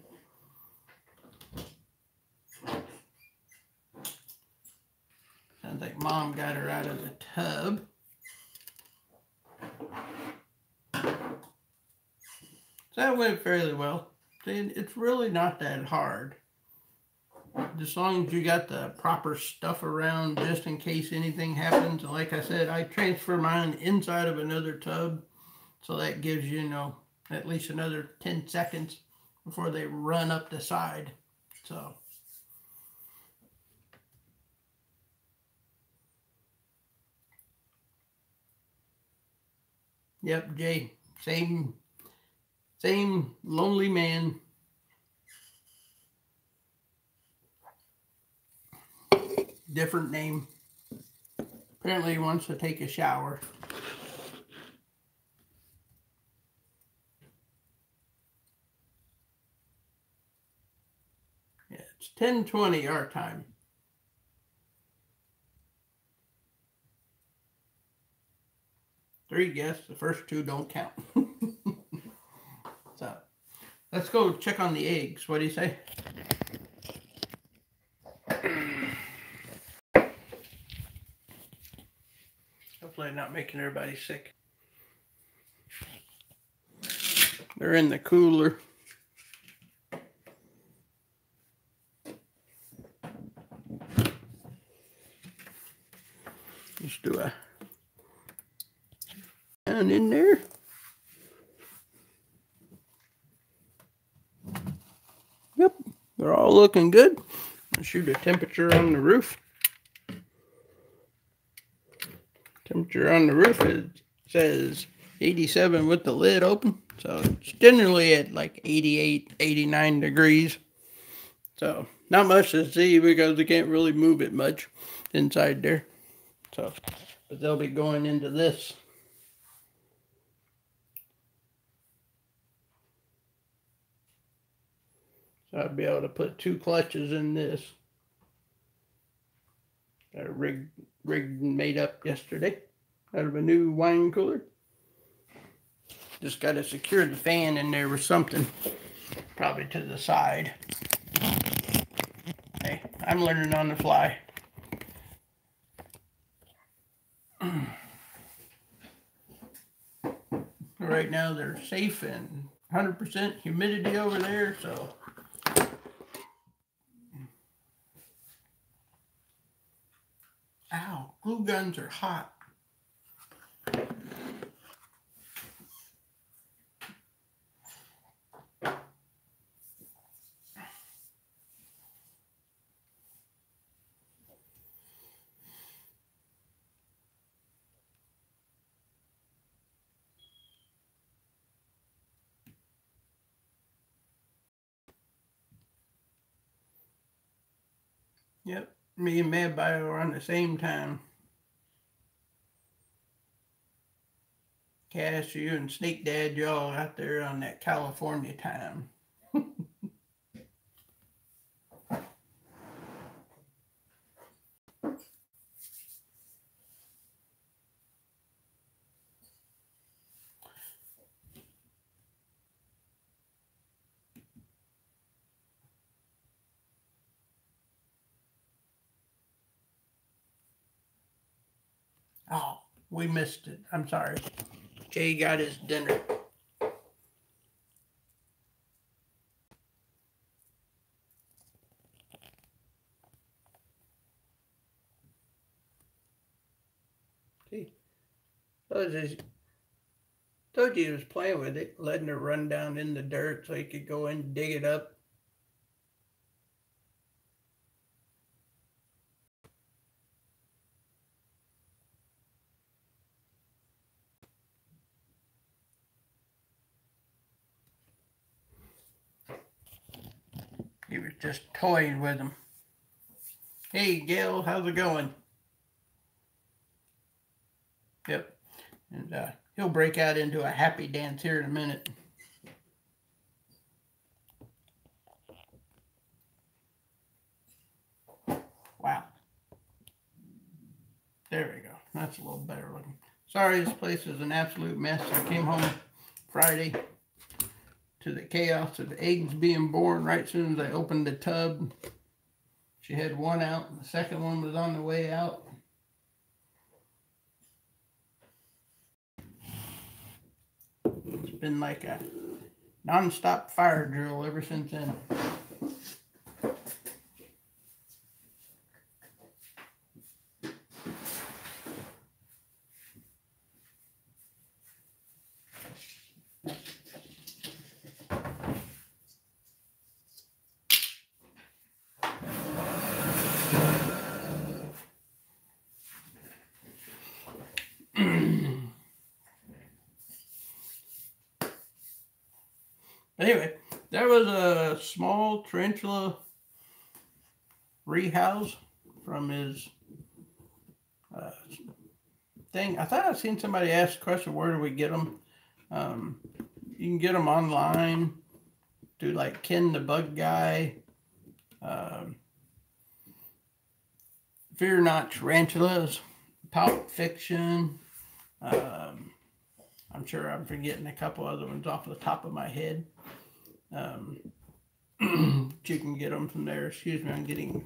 Sounds like Mom got her out of the tub. So that went fairly well. It's really not that hard. As long as you got the proper stuff around just in case anything happens. Like I said, I transfer mine inside of another tub. So that gives you, at least another 10 seconds before they run up the side. So. Yep, Jay. Same lonely man. Different name. Apparently he wants to take a shower. Yeah, it's 10:20 our time. Three guests, the first two don't count. So, let's go check on the eggs. What do you say? Hopefully I'm not making everybody sick. They're in the cooler. Just do a down in there. Yep, they're all looking good. I'll shoot a temperature on the roof. Temperature on the roof says 87 with the lid open. So it's generally at like 88, 89 degrees. So not much to see because we can't really move it much inside there. So, but they'll be going into this. So I'll be able to put 2 clutches in this. Got a rig made up yesterday out of a new wine cooler. Just got to secure the fan in there with something, probably to the side. Hey, I'm learning on the fly. Right now they're safe and 100% humidity over there, so. Ow, glue guns are hot. Yep, me and Mad Bio are on the same time. Cash, you and Snake Dad, y'all out there on that California time. Oh, we missed it. I'm sorry. Jay got his dinner. See, told you he was playing with it, letting it run down in the dirt so he could go in and dig it up. He was just toying with him. Hey, Gil, how's it going? Yep. And he'll break out into a happy dance here in a minute. Wow. There we go. That's a little better looking. Sorry, this place is an absolute mess. I came home Friday to the chaos of eggs being born right as soon as I opened the tub. She had one out, and the second one was on the way out. It's been like a non-stop fire drill ever since then. Anyway, that was a small Tarantula Rehouse from his thing. I thought I'd seen somebody ask the question, where do we get them? You can get them online through like Ken the Bug Guy, Fear Not Tarantulas, Pulp Fiction. I'm sure I'm forgetting a couple other ones off the top of my head. You can get them from there. Excuse me, I'm getting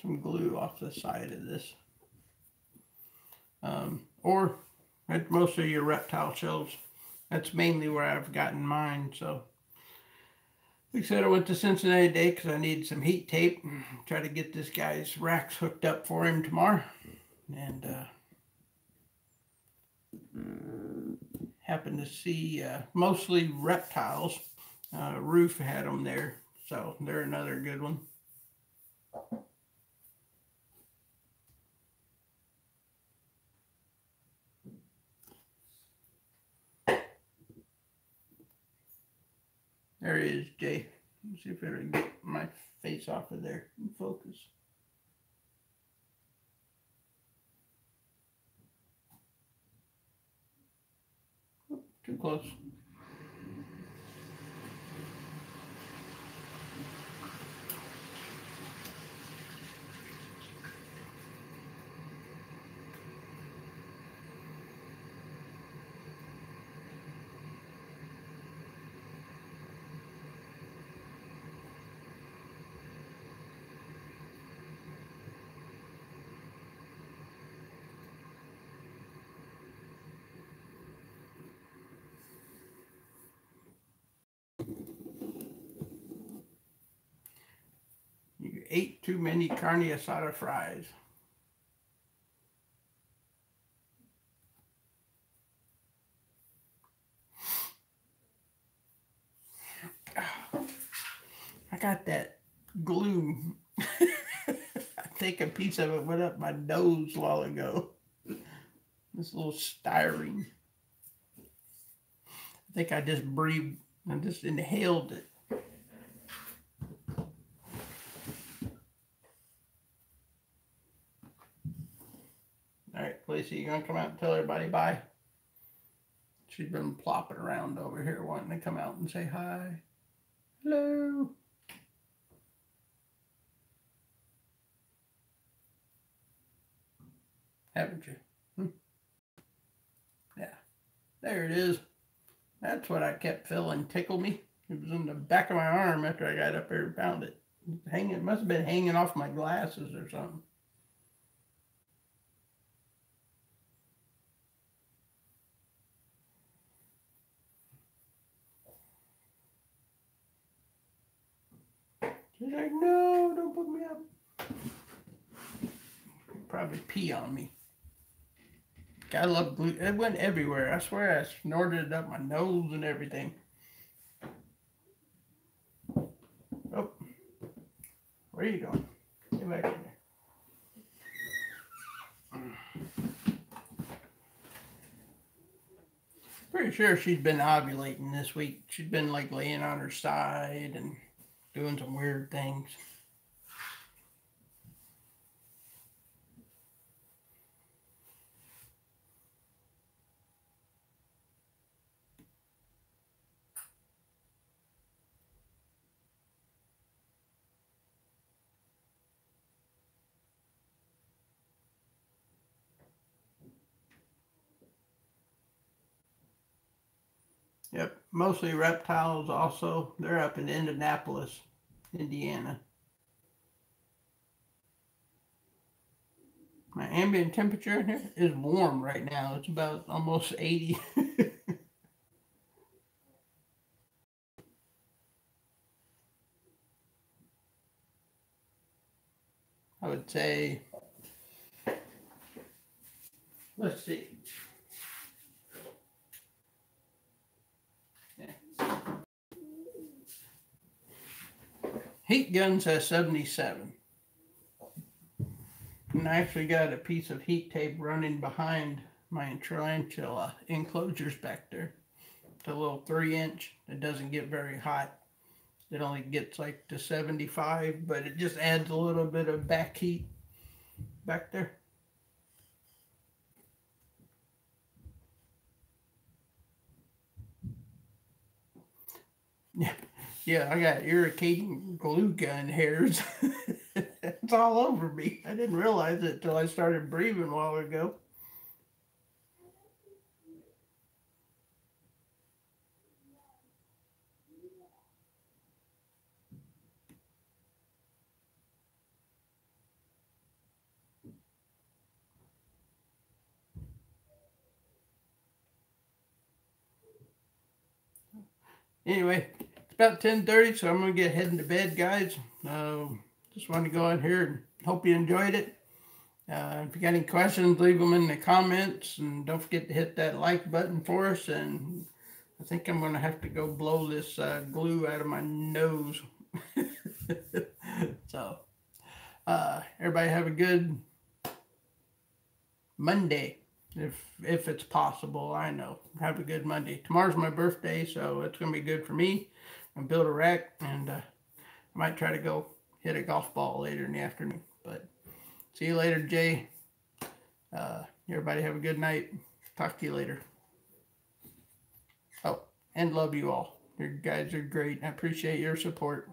some glue off the side of this. Or at most of your reptile shelves. That's mainly where I've gotten mine. So, like I said, I went to Cincinnati today because I need some heat tape. Try to get this guy's racks hooked up for him tomorrow. And happened to see mostly reptiles. Roof had them there, so they're another good one. There he is, Jay. Let's see if I can get my face off of there and focus. Oh, too close. You ate too many carne asada fries. I got that glue. I think a piece of it went up my nose a while ago. This little styrene. I think I just breathed, I just inhaled it. All right, Lacey, you gonna come out and tell everybody bye? She's been plopping around over here wanting to come out and say hi. Hello. Haven't you? Yeah, there it is. That's what I kept feeling tickle me. It was in the back of my arm after I got up there and found it. Hanging, it must have been hanging off my glasses or something. She's like, no, don't put me up. Probably pee on me. I love glue. It went everywhere. I swear I snorted it up my nose and everything. Oh, where are you going? Get back in there. Pretty sure she's been ovulating this week. She's been like laying on her side and doing some weird things. Yep, mostly reptiles also. They're up in Indianapolis, Indiana. My ambient temperature in here is warm right now. It's about almost 80. I would say, let's see. Yeah. Heat gun says 77. And I actually got a piece of heat tape running behind my tarantula enclosures back there. It's a little 3-inch. It doesn't get very hot. It only gets like to 75, but it just adds a little bit of back heat back there. Yeah, yeah, I got irritating glue gun hairs. It's all over me. I didn't realize it till I started breathing a while ago. Anyway, it's about 10:30, so I'm gonna get heading to bed, guys. Just wanted to go in here and hope you enjoyed it. If you got any questions, leave them in the comments, and don't forget to hit that like button for us. And I think I'm gonna have to go blow this glue out of my nose. So, everybody have a good Monday, if it's possible. I know. Have a good Monday. Tomorrow's my birthday, so it's gonna be good for me. I'm gonna build a rack, and I might try to go hit a golf ball later in the afternoon. But see you later, Jay. Everybody have a good night. Talk to you later. Oh, and love you all. You guys are great. I appreciate your support.